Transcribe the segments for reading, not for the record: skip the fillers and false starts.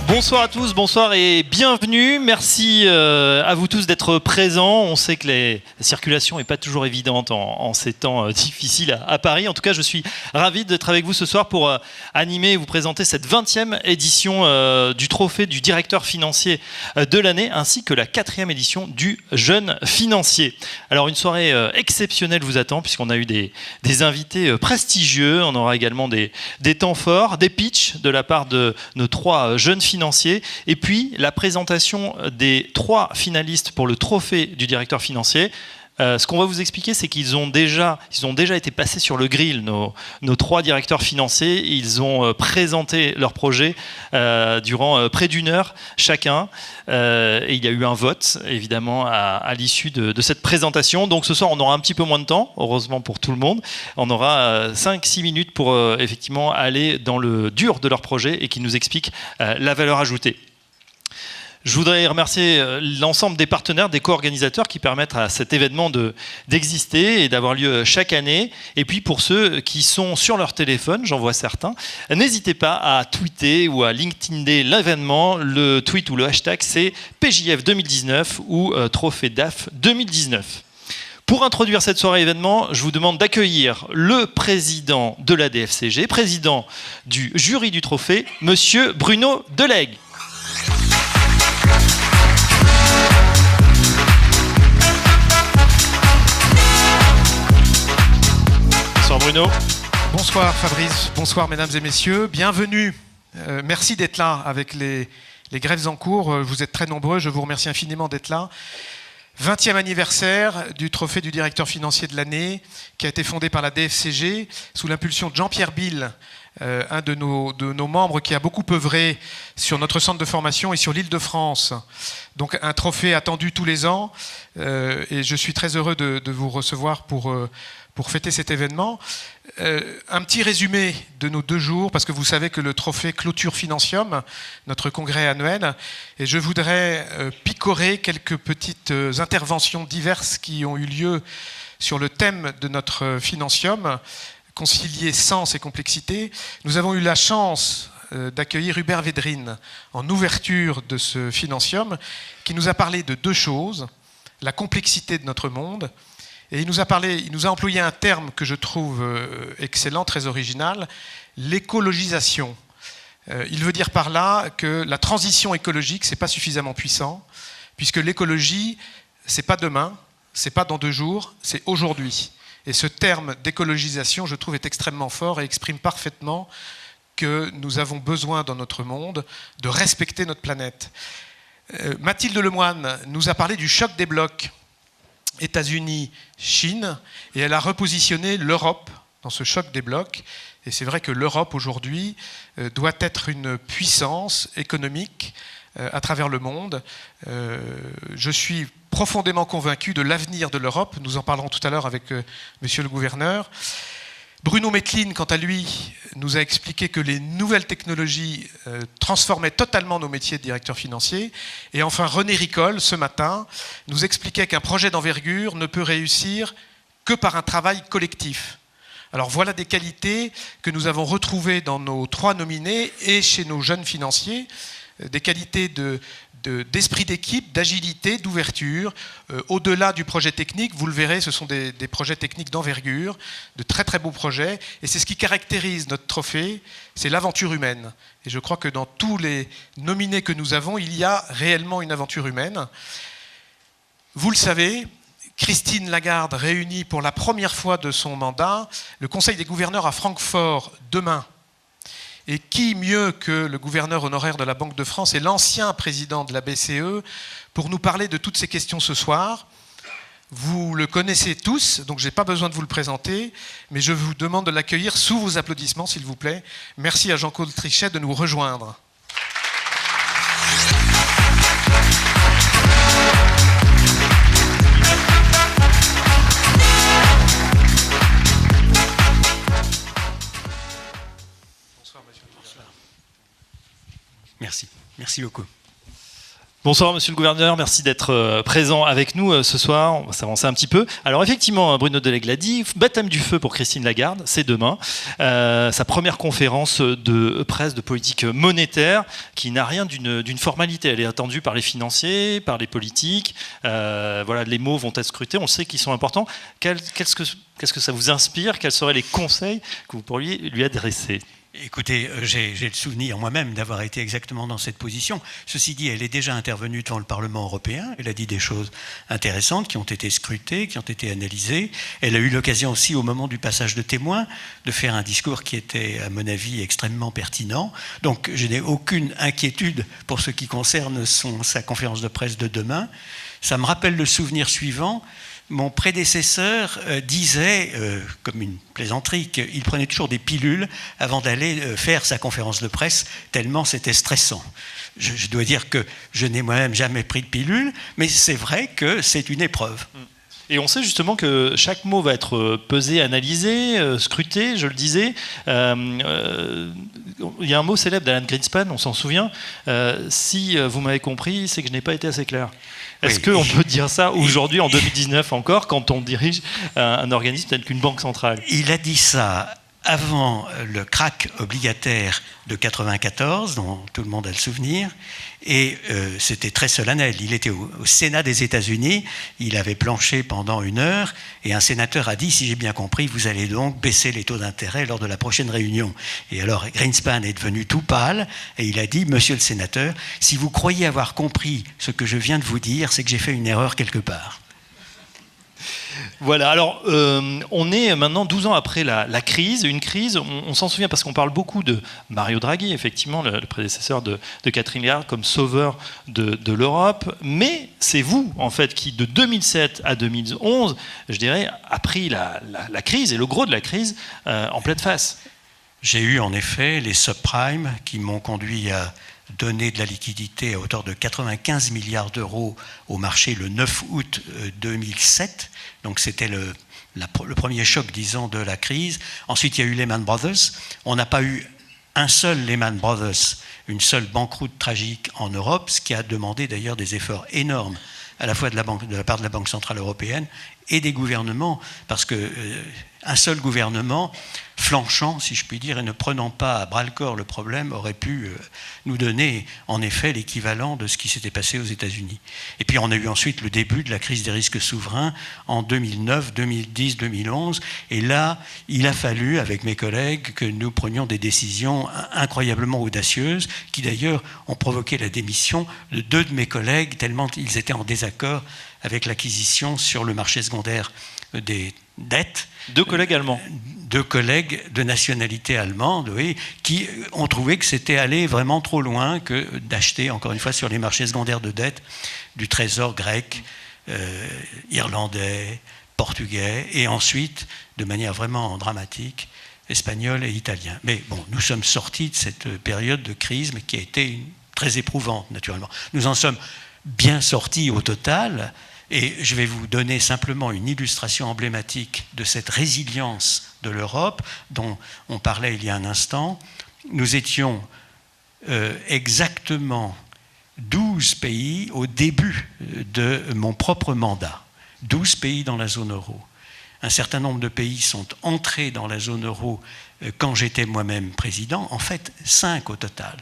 Bonsoir à tous, bonsoir et bienvenue. Merci à vous tous d'être présents. On sait que la circulation n'est pas toujours évidente en ces temps difficiles à Paris. En tout cas, je suis ravi d'être avec vous ce soir pour animer et vous présenter cette 20e édition du trophée du directeur financier de l'année, ainsi que la 4e édition du jeune financier. Alors, une soirée exceptionnelle vous attend, puisqu'on a eu des invités prestigieux. On aura également des temps forts, des pitchs de la part de nos 3 jeunes financiers, et puis la présentation des 3 finalistes pour le trophée du directeur financier. Ce qu'on va vous expliquer, c'est qu'ils ont déjà été passés sur le grill, nos 3 directeurs financiers. Ils ont présenté leur projet durant près d'1 heure chacun. Et il y a eu un vote, évidemment, à l'issue de cette présentation. Donc ce soir, on aura un petit peu moins de temps, heureusement pour tout le monde. On aura 5-6 minutes pour effectivement aller dans le dur de leur projet et qu'ils nous expliquent la valeur ajoutée. Je voudrais remercier l'ensemble des partenaires, des co-organisateurs qui permettent à cet événement d'exister et d'avoir lieu chaque année. Et puis pour ceux qui sont sur leur téléphone, j'en vois certains, n'hésitez pas à tweeter ou à LinkedIner l'événement. Le tweet ou le hashtag, c'est PJF 2019 ou Trophée DAF 2019. Pour introduire cette soirée événement, je vous demande d'accueillir le président de la DFCG, président du jury du trophée, monsieur Bruno Delègue. Bonsoir Bruno. Bonsoir Fabrice, bonsoir mesdames et messieurs, bienvenue. Merci d'être là avec les grèves en cours, vous êtes très nombreux, je vous remercie infiniment d'être là. 20e anniversaire du trophée du directeur financier de l'année qui a été fondé par la DFCG sous l'impulsion de Jean-Pierre Bill, un de nos membres qui a beaucoup œuvré sur notre centre de formation et sur l'Île-de-France. Donc un trophée attendu tous les ans et je suis très heureux de vous recevoir pour fêter cet événement. Un petit résumé de nos 2 jours, parce que vous savez que le trophée clôture Financium, notre congrès annuel, et je voudrais picorer quelques petites interventions diverses qui ont eu lieu sur le thème de notre Financium, concilier sens et complexité. Nous avons eu la chance d'accueillir Hubert Védrine en ouverture de ce Financium, qui nous a parlé de 2 choses, la complexité de notre monde. Et il nous a employé un terme que je trouve excellent, très original, l'écologisation. Il veut dire par là que la transition écologique, c'est pas suffisamment puissant, puisque l'écologie, c'est pas demain, c'est pas dans 2 jours, c'est aujourd'hui. Et ce terme d'écologisation, je trouve, est extrêmement fort et exprime parfaitement que nous avons besoin dans notre monde de respecter notre planète. Mathilde Lemoine nous a parlé du choc des blocs. États-Unis, Chine, et elle a repositionné l'Europe dans ce choc des blocs. Et c'est vrai que l'Europe aujourd'hui doit être une puissance économique à travers le monde. Je suis profondément convaincu de l'avenir de l'Europe. Nous en parlerons tout à l'heure avec monsieur le gouverneur. Bruno Metlin, quant à lui, nous a expliqué que les nouvelles technologies transformaient totalement nos métiers de directeur financier. Et enfin, René Ricol, ce matin, nous expliquait qu'un projet d'envergure ne peut réussir que par un travail collectif. Alors voilà des qualités que nous avons retrouvées dans nos 3 nominés et chez nos jeunes financiers, des qualités d'esprit d'équipe, d'agilité, d'ouverture. Au-delà du projet technique, vous le verrez, ce sont des projets techniques d'envergure, de très très beaux projets. Et c'est ce qui caractérise notre trophée, c'est l'aventure humaine. Et je crois que dans tous les nominés que nous avons, il y a réellement une aventure humaine. Vous le savez, Christine Lagarde réunit pour la première fois de son mandat le Conseil des gouverneurs à Francfort demain. Et qui mieux que le gouverneur honoraire de la Banque de France et l'ancien président de la BCE pour nous parler de toutes ces questions ce soir. Vous le connaissez tous, donc je n'ai pas besoin de vous le présenter, mais je vous demande de l'accueillir sous vos applaudissements, s'il vous plaît. Merci à Jean-Claude Trichet de nous rejoindre. Merci beaucoup. Bonsoir Monsieur le Gouverneur, merci d'être présent avec nous ce soir. On va s'avancer un petit peu. Alors effectivement, Bruno Delègue l'a dit, baptême du feu pour Christine Lagarde, c'est demain. Sa première conférence de presse de politique monétaire qui n'a rien d'une formalité. Elle est attendue par les financiers, par les politiques. Voilà, les mots vont être scrutés, on sait qu'ils sont importants. Qu'est-ce que ça vous inspire? Quels seraient les conseils que vous pourriez lui adresser? Écoutez, j'ai le souvenir moi-même d'avoir été exactement dans cette position. Ceci dit, elle est déjà intervenue devant le Parlement européen. Elle a dit des choses intéressantes qui ont été scrutées, qui ont été analysées. Elle a eu l'occasion aussi, au moment du passage de témoin, de faire un discours qui était, à mon avis, extrêmement pertinent. Donc, je n'ai aucune inquiétude pour ce qui concerne sa conférence de presse de demain. Ça me rappelle le souvenir suivant. Mon prédécesseur disait, comme une plaisanterie, qu'il prenait toujours des pilules avant d'aller faire sa conférence de presse, tellement c'était stressant. Je dois dire que je n'ai moi-même jamais pris de pilule, mais c'est vrai que c'est une épreuve. Et on sait justement que chaque mot va être pesé, analysé, scruté, je le disais. Il y a un mot célèbre d'Alan Greenspan, on s'en souvient. Si vous m'avez compris, c'est que je n'ai pas été assez clair. Est-ce qu'on peut dire ça aujourd'hui, en 2019 encore, quand on dirige un organisme tel qu'une banque centrale? Il a dit ça avant le krach obligataire de 1994, dont tout le monde a le souvenir, et c'était très solennel. Il était au Sénat des États-Unis, il avait planché pendant 1 heure, et un sénateur a dit, si j'ai bien compris, vous allez donc baisser les taux d'intérêt lors de la prochaine réunion. Et alors Greenspan est devenu tout pâle, et il a dit, monsieur le sénateur, si vous croyez avoir compris ce que je viens de vous dire, c'est que j'ai fait une erreur quelque part. Voilà, alors on est maintenant 12 ans après la crise, une crise, on s'en souvient parce qu'on parle beaucoup de Mario Draghi, effectivement, le prédécesseur de Catherine Lagarde, comme sauveur de l'Europe, mais c'est vous, en fait, qui de 2007 à 2011, je dirais, a pris la crise et le gros de la crise en pleine face. J'ai eu en effet les subprimes qui m'ont conduit à donner de la liquidité à hauteur de 95 milliards d'euros au marché le 9 août 2007. Donc c'était le premier choc, disons, de la crise. Ensuite, il y a eu Lehman Brothers. On n'a pas eu un seul Lehman Brothers, une seule banqueroute tragique en Europe, ce qui a demandé d'ailleurs des efforts énormes à la fois de la part de la Banque Centrale Européenne et des gouvernements, parce que un seul gouvernement, flanchant, si je puis dire, et ne prenant pas à bras-le-corps le problème, aurait pu nous donner, en effet, l'équivalent de ce qui s'était passé aux États-Unis. Et puis on a eu ensuite le début de la crise des risques souverains en 2009, 2010, 2011. Et là, il a fallu, avec mes collègues, que nous prenions des décisions incroyablement audacieuses, qui d'ailleurs ont provoqué la démission de 2 de mes collègues, tellement ils étaient en désaccord avec l'acquisition sur le marché secondaire des dettes. 2 collègues allemands. 2 collègues de nationalité allemande, oui, qui ont trouvé que c'était aller vraiment trop loin que d'acheter, encore une fois, sur les marchés secondaires de dettes, du trésor grec, irlandais, portugais, et ensuite, de manière vraiment dramatique, espagnol et italien. Mais bon, nous sommes sortis de cette période de crise, mais qui a été très éprouvante, naturellement. Nous en sommes bien sortis au total. Et je vais vous donner simplement une illustration emblématique de cette résilience de l'Europe dont on parlait il y a un instant. Nous étions exactement 12 pays au début de mon propre mandat. 12 pays dans la zone euro. Un certain nombre de pays sont entrés dans la zone euro quand j'étais moi-même président. En fait, 5 au total.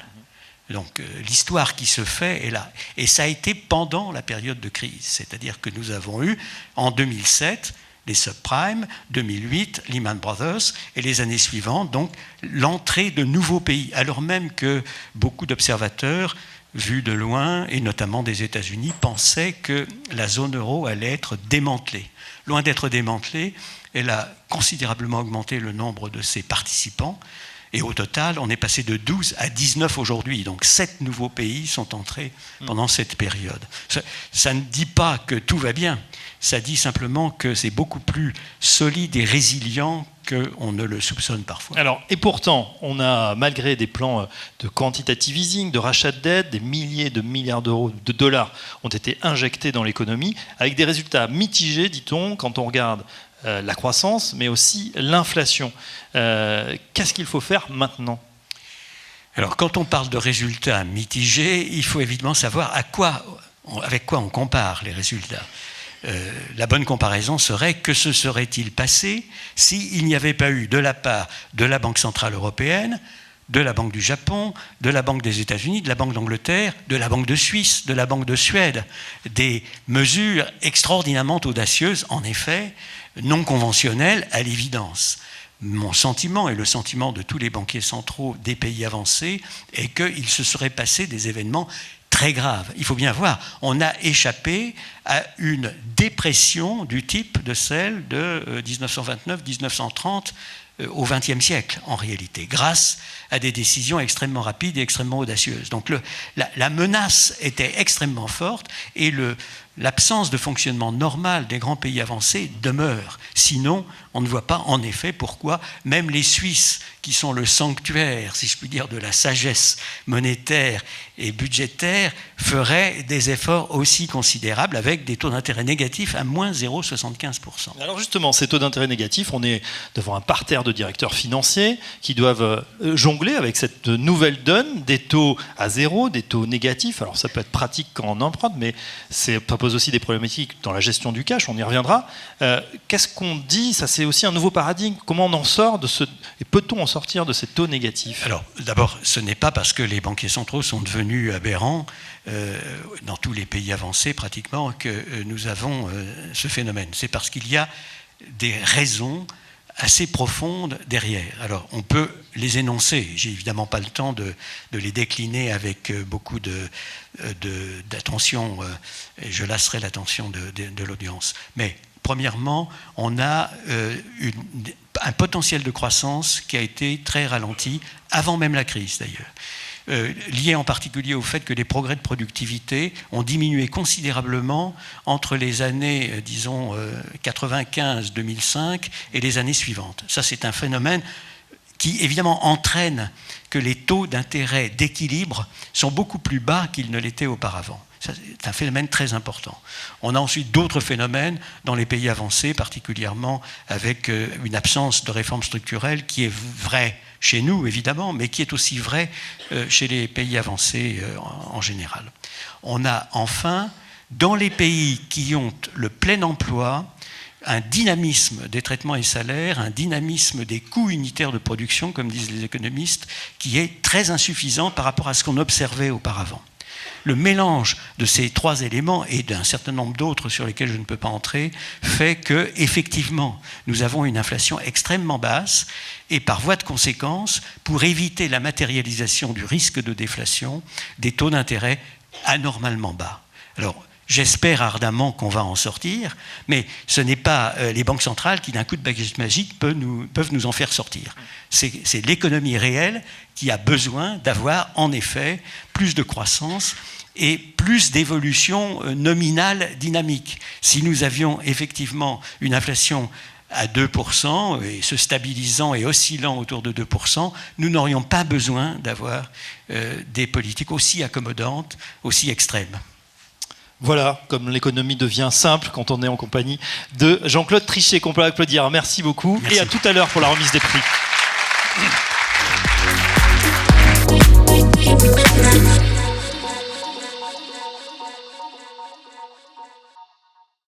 Donc l'histoire qui se fait est là. Et ça a été pendant la période de crise. C'est-à-dire que nous avons eu, en 2007, les subprimes, 2008, Lehman Brothers, et les années suivantes, donc l'entrée de nouveaux pays, alors même que beaucoup d'observateurs, vus de loin, et notamment des États-Unis, pensaient que la zone euro allait être démantelée. Loin d'être démantelée, elle a considérablement augmenté le nombre de ses participants. Et au total, on est passé de 12 à 19 aujourd'hui. Donc 7 nouveaux pays sont entrés pendant cette période. Ça ne dit pas que tout va bien. Ça dit simplement que c'est beaucoup plus solide et résilient qu'on ne le soupçonne parfois. Alors, et pourtant, on a, malgré des plans de quantitative easing, de rachat de dette, des milliers de milliards d'euros, de dollars ont été injectés dans l'économie, avec des résultats mitigés, dit-on, quand on regarde la croissance, mais aussi l'inflation. Qu'est-ce qu'il faut faire maintenant ? Alors, quand on parle de résultats mitigés, il faut évidemment savoir avec quoi on compare les résultats. La bonne comparaison serait que se serait-il passé s'il n'y avait pas eu de la part de la Banque Centrale Européenne, de la Banque du Japon, de la Banque des États-Unis, de la Banque d'Angleterre, de la Banque de Suisse, de la Banque de Suède, des mesures extraordinairement audacieuses, en effet, non conventionnelles à l'évidence. Mon sentiment et le sentiment de tous les banquiers centraux des pays avancés est qu'il se serait passé des événements très graves. Il faut bien voir, on a échappé à une dépression du type de celle de 1929-1930 au XXe siècle, en réalité, grâce à des décisions extrêmement rapides et extrêmement audacieuses. Donc la menace était extrêmement forte et l'absence de fonctionnement normal des grands pays avancés demeure. Sinon, on ne voit pas en effet pourquoi même les Suisses, qui sont le sanctuaire, si je puis dire, de la sagesse monétaire et budgétaire, feraient des efforts aussi considérables avec des taux d'intérêt négatifs à moins 0,75%. Alors justement, ces taux d'intérêt négatifs, on est devant un parterre de directeurs financiers qui doivent jongler avec cette nouvelle donne, des taux à zéro, des taux négatifs. Alors ça peut être pratique quand on emprunte, mais ça pose aussi des problématiques dans la gestion du cash, on y reviendra. Qu'est-ce qu'on dit? Ça, c'est aussi un nouveau paradigme. Comment on en sort de ce... Et peut-on en sortir de ces taux négatifs? Alors, d'abord, ce n'est pas parce que les banquiers centraux sont devenus aberrants dans tous les pays avancés, pratiquement, que nous avons ce phénomène. C'est parce qu'il y a des raisons assez profondes derrière. Alors, on peut les énoncer. J'ai évidemment pas le temps de les décliner avec beaucoup d'attention, et je lasserai l'attention de l'audience. Mais, premièrement, on a un potentiel de croissance qui a été très ralenti, avant même la crise d'ailleurs. Lié en particulier au fait que les progrès de productivité ont diminué considérablement entre les années, disons, 95-2005 et les années suivantes. Ça, c'est un phénomène qui, évidemment, entraîne que les taux d'intérêt d'équilibre sont beaucoup plus bas qu'ils ne l'étaient auparavant. C'est un phénomène très important. On a ensuite d'autres phénomènes dans les pays avancés, particulièrement avec une absence de réforme structurelle qui est vraie chez nous, évidemment, mais qui est aussi vraie chez les pays avancés en général. On a enfin, dans les pays qui ont le plein emploi, un dynamisme des traitements et salaires, un dynamisme des coûts unitaires de production, comme disent les économistes, qui est très insuffisant par rapport à ce qu'on observait auparavant. Le mélange de ces trois éléments et d'un certain nombre d'autres sur lesquels je ne peux pas entrer fait que, effectivement, nous avons une inflation extrêmement basse et par voie de conséquence, pour éviter la matérialisation du risque de déflation, des taux d'intérêt anormalement bas. Alors, j'espère ardemment qu'on va en sortir, mais ce n'est pas les banques centrales qui, d'un coup de baguette magique, peuvent nous en faire sortir. C'est l'économie réelle qui a besoin d'avoir, en effet, plus de croissance et plus d'évolution nominale dynamique. Si nous avions effectivement une inflation à 2% et se stabilisant et oscillant autour de 2%, nous n'aurions pas besoin d'avoir des politiques aussi accommodantes, aussi extrêmes. Voilà, comme l'économie devient simple quand on est en compagnie de Jean-Claude Trichet, qu'on peut applaudir. Merci beaucoup. Merci. Et à tout à l'heure pour la remise des prix.